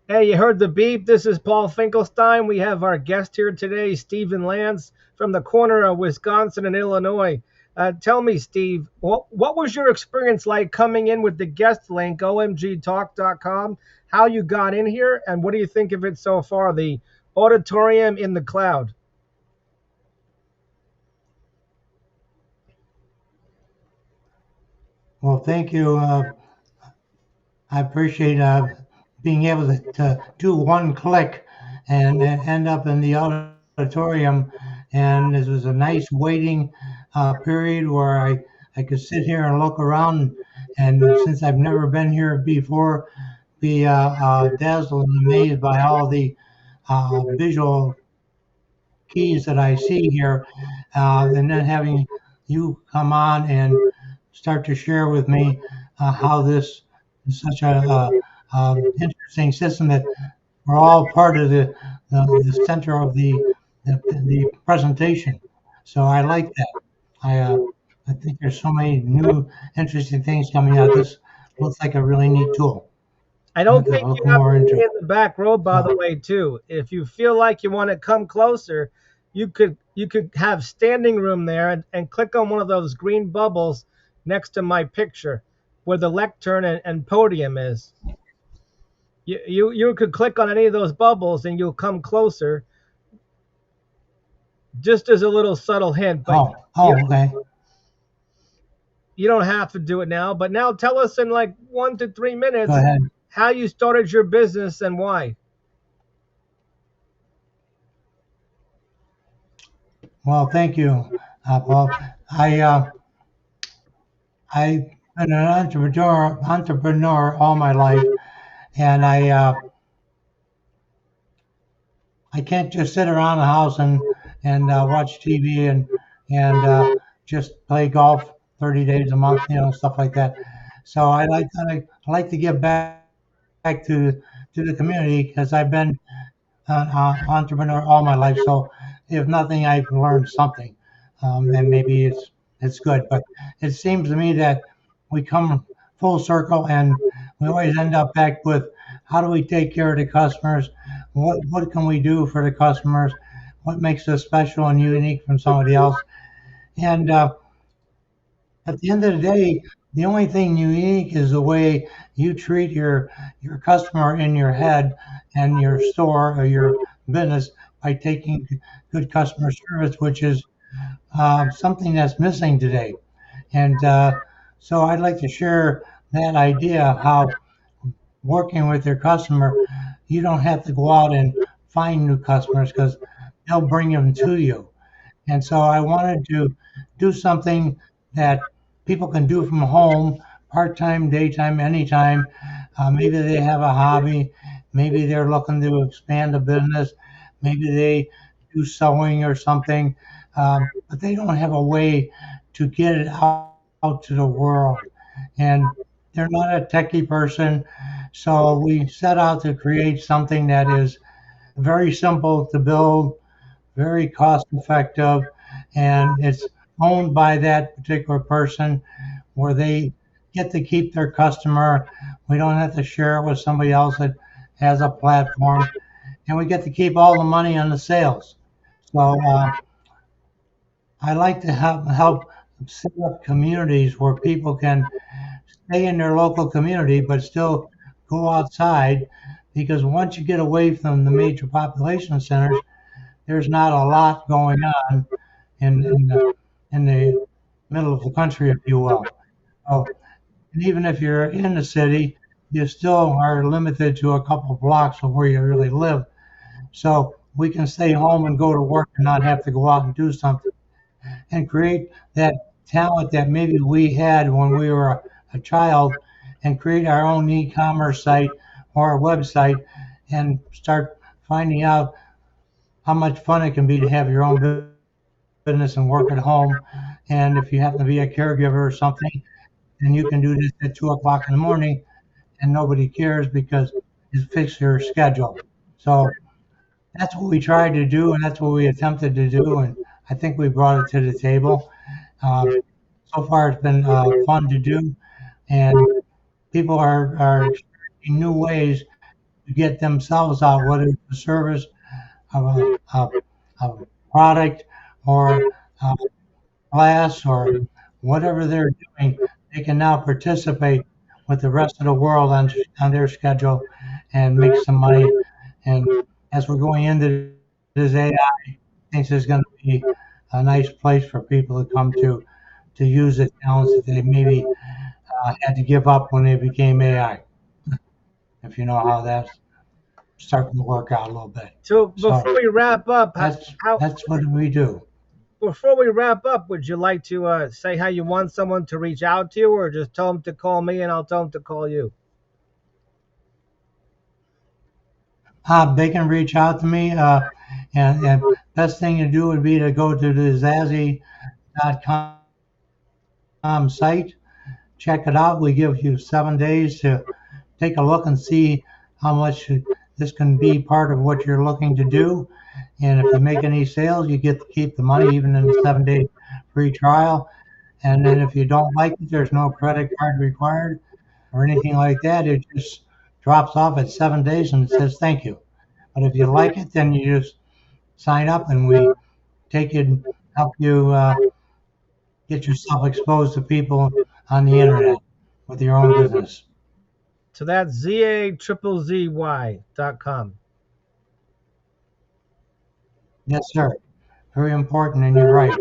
Hey, you heard the beep. This is Paul Finkelstein. We have our guest here today, Stephen Lantz, from the corner of Wisconsin and Illinois. Tell me, Steve, what was your experience like coming in with the guest link, omgtalk.com, how you got in here, and what do you think of it so far, the auditorium in the cloud? Well, thank you. I appreciate being able to do one click and end up in the auditorium. And this was a nice waiting period where I could sit here and look around. And since I've never been here before, be dazzled and amazed by all the visual keys that I see here. And then having you come on and start to share with me how this is such a interesting system that we're all part of the center of the presentation. So I like that. I think there's so many new interesting things coming out. This looks like a really neat tool. I I'm don't going to think you look have more to into be it. in the back row, by the So, way, too. If you feel like you want to come closer, you could have standing room there and click on one of those green bubbles next to my picture where the lectern and podium is. You could click on any of those bubbles and you'll come closer, just as a little subtle hint. But you okay. you don't have to do it now. But now tell us in like 1 to 3 minutes Go ahead. how you started your business and why. Well, thank you, Paul. I I've been an entrepreneur all my life, and I can't just sit around the house and watch TV and just play golf 30 days a month, stuff like that. So I like to give back to the community because I've been an entrepreneur all my life. So if nothing, I've learned something, and maybe it's good. But it seems to me that we come full circle, and we always end up back with how do we take care of the customers? What can we do for the customers? What makes us special and unique from somebody else? And at the end of the day, the only thing unique is the way you treat your customer in your head and your store or your business by taking good customer service, which is something that's missing today. And so I'd like to share that idea how working with your customer, you don't have to go out and find new customers because they'll bring them to you. And so I wanted to do something that people can do from home, part time, daytime, anytime. Maybe they have a hobby. Maybe they're looking to expand a business. Maybe they do sewing or something, but they don't have a way to get it out to the world. And they're not a techie person. So we set out to create something that is very simple to build, very cost effective, and it's owned by that particular person where they get to keep their customer. We don't have to share it with somebody else that has a platform, and we get to keep all the money on the sales. So I like to help set up communities where people can stay in their local community but still go outside because once you get away from the major population centers, there's not a lot going on in the middle of the country, if you will. So, and even if you're in the city, you still are limited to a couple blocks of where you really live. So we can stay home and go to work and not have to go out and do something and create that talent that maybe we had when we were a child and create our own e-commerce site or a website and start finding out how much fun it can be to have your own business and work at home. And if you happen to be a caregiver or something, then you can do this at 2 o'clock in the morning and nobody cares because it's fixed your schedule. So that's what we tried to do and that's what we attempted to do. And I think we brought it to the table. Um, so far, it's been fun to do, and people are exploring new ways to get themselves out, whether it's a service, a product, or a class, or whatever they're doing. They can now participate with the rest of the world on their schedule and make some money. And as we're going into this AI, think there's going to be a nice place for people to come to use the talents that they maybe had to give up when they became AI. If you know how that's starting to work out a little bit. So So before we wrap up, that's what we do. would you like to say how you want someone to reach out to you, or just tell them to call me and I'll tell them to call you? They can reach out to me, and best thing to do would be to go to the Zazie.com site, check it out. We give you 7 days to take a look and see how much this can be part of what you're looking to do. And if you make any sales, you get to keep the money even in the 7 day free trial. And then if you don't like it, there's no credit card required or anything like that. It just drops off at 7 days and it says thank you. But if you like it, then you just sign up and we take you and help you get yourself exposed to people on the internet with your own business. So that's ZAZZY.com. Yes, sir. Very important, and you're right.